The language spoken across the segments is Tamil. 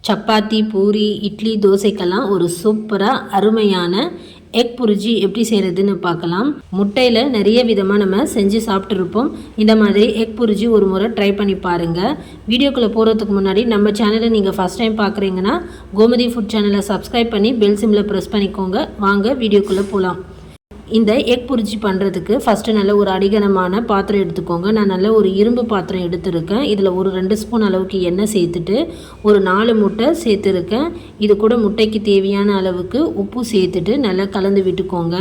சப்பாத்தி, பூரி, இட்லி, தோசைக்கெல்லாம் ஒரு சூப்பராக அருமையான எக் புரிஜி எப்படி செய்கிறதுன்னு பார்க்கலாம். முட்டையில் நிறைய விதமாக நம்ம செஞ்சு சாப்பிட்ருப்போம். இந்த மாதிரி எக் புரிஜி ஒரு முறை ட்ரை பண்ணி பாருங்கள். வீடியோக்குள்ளே போகிறதுக்கு முன்னாடி நம்ம சேனலை நீங்கள் ஃபஸ்ட் டைம் பார்க்குறீங்கன்னா கோமதி ஃபுட் சேனலை சப்ஸ்கிரைப் பண்ணி பெல் சிம்மில் ப்ரெஸ் பண்ணிக்கோங்க. வாங்க வீடியோக்குள்ளே போகலாம். இந்த எக் புரிஜி பண்ணுறதுக்கு ஃபஸ்ட்டு நல்ல ஒரு அடிகனமான பாத்திரம் எடுத்துக்கோங்க. நான் நல்ல ஒரு இரும்பு பாத்திரம் எடுத்துருக்கேன். இதில் ஒரு 2 ஸ்பூன் அளவுக்கு எண்ணெய் சேர்த்துட்டு ஒரு 4 முட்டை சேர்த்துருக்கேன். இது கூட முட்டைக்கு தேவையான அளவுக்கு உப்பு சேர்த்துட்டு நல்லா கலந்து விட்டுக்கோங்க.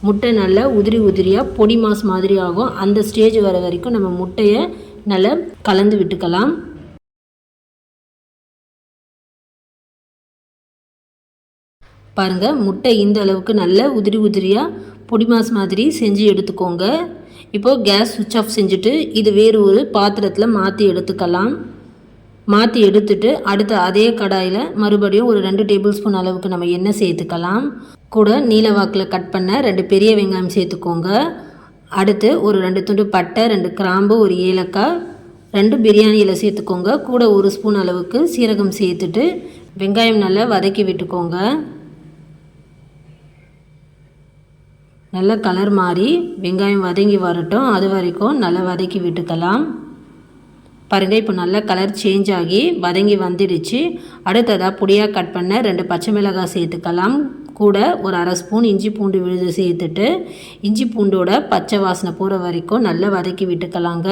முட்டை நல்லா உதிரியாக பொடி மாஸ் மாதிரி ஆகும். அந்த ஸ்டேஜ் வர வரைக்கும் நம்ம முட்டையை நல்லா கலந்து விட்டுக்கலாம். பாருங்கள், முட்டை இந்த அளவுக்கு நல்ல உதிரியாக பொடி மாஸ் மாதிரி செஞ்சு எடுத்துக்கோங்க. இப்போது கேஸ் சுவிட்ச் ஆஃப் செஞ்சுட்டு இது வேறு ஒரு பாத்திரத்தில் மாற்றி எடுத்துக்கலாம். மாற்றி எடுத்துட்டு அடுத்த அதே கடாயில் மறுபடியும் ஒரு 2 டேபிள் ஸ்பூன் அளவுக்கு நம்ம எண்ணெய் சேர்த்துக்கலாம். கூட நீல வாக்கில் கட் பண்ண 2 பெரிய வெங்காயம் சேர்த்துக்கோங்க. அடுத்து ஒரு 2 துண்டு பட்டை, 2 கிராம்பு, ஒரு ஏலக்காய், 2 பிரியாணி இலை சேர்த்துக்கோங்க. கூட 1 ஸ்பூன் அளவுக்கு சீரகம் சேர்த்துட்டு வெங்காயம் நல்லா வதக்கி விட்டுக்கோங்க. நல்ல கலர் மாறி வெங்காயம் வதங்கி வரட்டும், அது வரைக்கும் நல்லா வதக்கி விட்டுக்கலாம். பாருங்கள், இப்போ நல்ல கலர் சேஞ்ச் ஆகி வதங்கி வந்துடுச்சு. அடுத்ததாக பொடியாக கட் பண்ண 2 பச்சை மிளகாய் சேர்த்துக்கலாம். கூட ஒரு 1/2 ஸ்பூன் இஞ்சி பூண்டு விழுது சேர்த்துட்டு இஞ்சி பூண்டோட பச்சை வாசனை போகிற வரைக்கும் நல்லா வதக்கி விட்டுக்கலாங்க.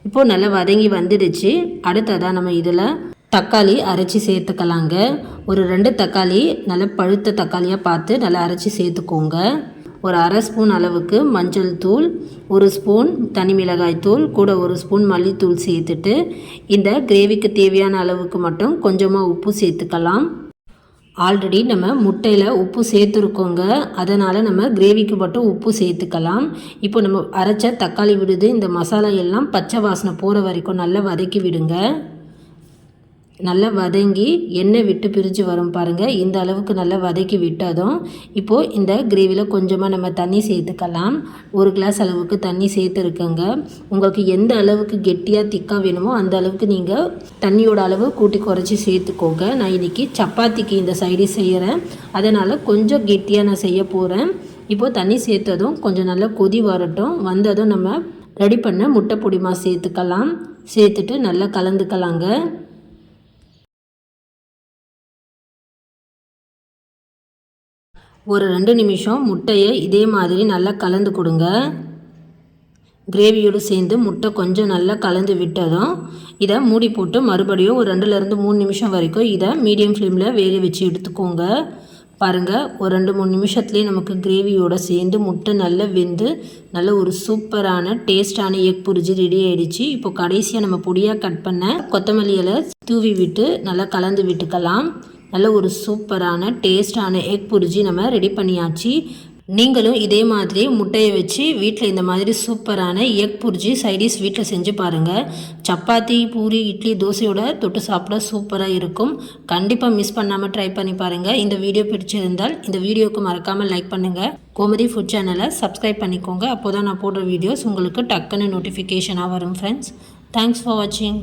இப்போது நல்லா வதங்கி வந்துடுச்சு. அடுத்ததாக நம்ம இதில் தக்காளி அரைச்சி சேர்த்துக்கலாங்க. ஒரு 2 தக்காளி நல்ல பழுத்த தக்காளியாக பார்த்து நல்லா அரைச்சி சேர்த்துக்கோங்க. ஒரு 1/2 ஸ்பூன் அளவுக்கு மஞ்சள் தூள், 1 ஸ்பூன் தனி மிளகாய் தூள், கூட 1 ஸ்பூன் மல்லித்தூள் சேர்த்துட்டு இந்த கிரேவிக்கு தேவையான அளவுக்கு மட்டும் கொஞ்சமாக உப்பு சேர்த்துக்கலாம். ஆல்ரெடி நம்ம முட்டையில் உப்பு சேர்த்துருக்கோங்க, அதனால் நம்ம கிரேவிக்கு மட்டும் உப்பு சேர்த்துக்கலாம். இப்போ நம்ம அரைச்ச தக்காளி விடுது இந்த மசாலா எல்லாம் பச்சை வாசனை போகிற வரைக்கும் நல்லா வதக்கி விடுங்க. நல்லா வதங்கி எண்ணெய் விட்டு பிரிஞ்சு வரும் பாருங்கள். இந்த அளவுக்கு நல்லா வதக்கி விட்டதும் இப்போது இந்த கிரேவியில் கொஞ்சமாக நம்ம தண்ணி சேர்த்துக்கலாம். 1 கிளாஸ் அளவுக்கு தண்ணி சேர்த்துருக்கங்க. உங்களுக்கு எந்த அளவுக்கு கெட்டியாக திக்காக வேணுமோ அந்த அளவுக்கு நீங்கள் தண்ணியோட அளவு கூட்டி குறைச்சி சேர்த்துக்கோங்க. நான் இன்றைக்கி சப்பாத்திக்கு இந்த சைடு செய்கிறேன், அதனால் கொஞ்சம் கெட்டியாக நான் செய்ய போகிறேன். இப்போது தண்ணி சேர்த்ததும் கொஞ்சம் நல்லா கொதி வரட்டும். வந்ததும் நம்ம ரெடி பண்ண முட்டை பொடிமா சேர்த்துக்கலாம். சேர்த்துட்டு நல்லா கலந்துக்கலாங்க. ஒரு 2 நிமிஷம் முட்டையை இதே மாதிரி நல்லா கலந்து கொடுங்க. கிரேவியோடு சேர்ந்து முட்டை கொஞ்சம் நல்லா கலந்து விட்டதும் இதை மூடி போட்டு மறுபடியும் ஒரு 2லேருந்து 3 நிமிஷம் வரைக்கும் இதை மீடியம் ஃப்ளேமில் வேக வச்சு எடுத்துக்கோங்க. பாருங்கள், ஒரு 2-3 நிமிஷத்துலேயே நமக்கு கிரேவியோடு சேர்ந்து முட்டை நல்லா வெந்து நல்ல ஒரு சூப்பரான டேஸ்டான எக் புரிஜி ரெடி ஆகிடுச்சு. இப்போ கடைசியாக நம்ம பொடியாக கட் பண்ண கொத்தமல்லி இலை தூவி விட்டு நல்லா கலந்து விட்டுக்கலாம். நல்ல ஒரு சூப்பரான டேஸ்டான எக் புரிஜி நம்ம ரெடி பண்ணியாச்சு. நீங்களும் இதே மாதிரி முட்டையை வச்சு வீட்டில் இந்த மாதிரி சூப்பரான எக் புரிஜி சைடிஷ் வீட்டில் செஞ்சு பாருங்கள். சப்பாத்தி, பூரி, இட்லி, தோசையோட தொட்டு சாப்பிட சூப்பராக இருக்கும். கண்டிப்பாக மிஸ் பண்ணாமல் ட்ரை பண்ணி பாருங்கள். இந்த வீடியோ பிடிச்சிருந்தால் இந்த வீடியோவுக்கு மறக்காமல் லைக் பண்ணுங்கள். கோமதி ஃபுட் சேனலை சப்ஸ்கிரைப் பண்ணிக்கோங்க. அப்போ தான் நான் போடுற வீடியோஸ் உங்களுக்கு டக்குன்னு நோட்டிஃபிகேஷனாக வரும் ஃப்ரெண்ட்ஸ். தேங்க்ஸ் ஃபார் வாட்சிங்.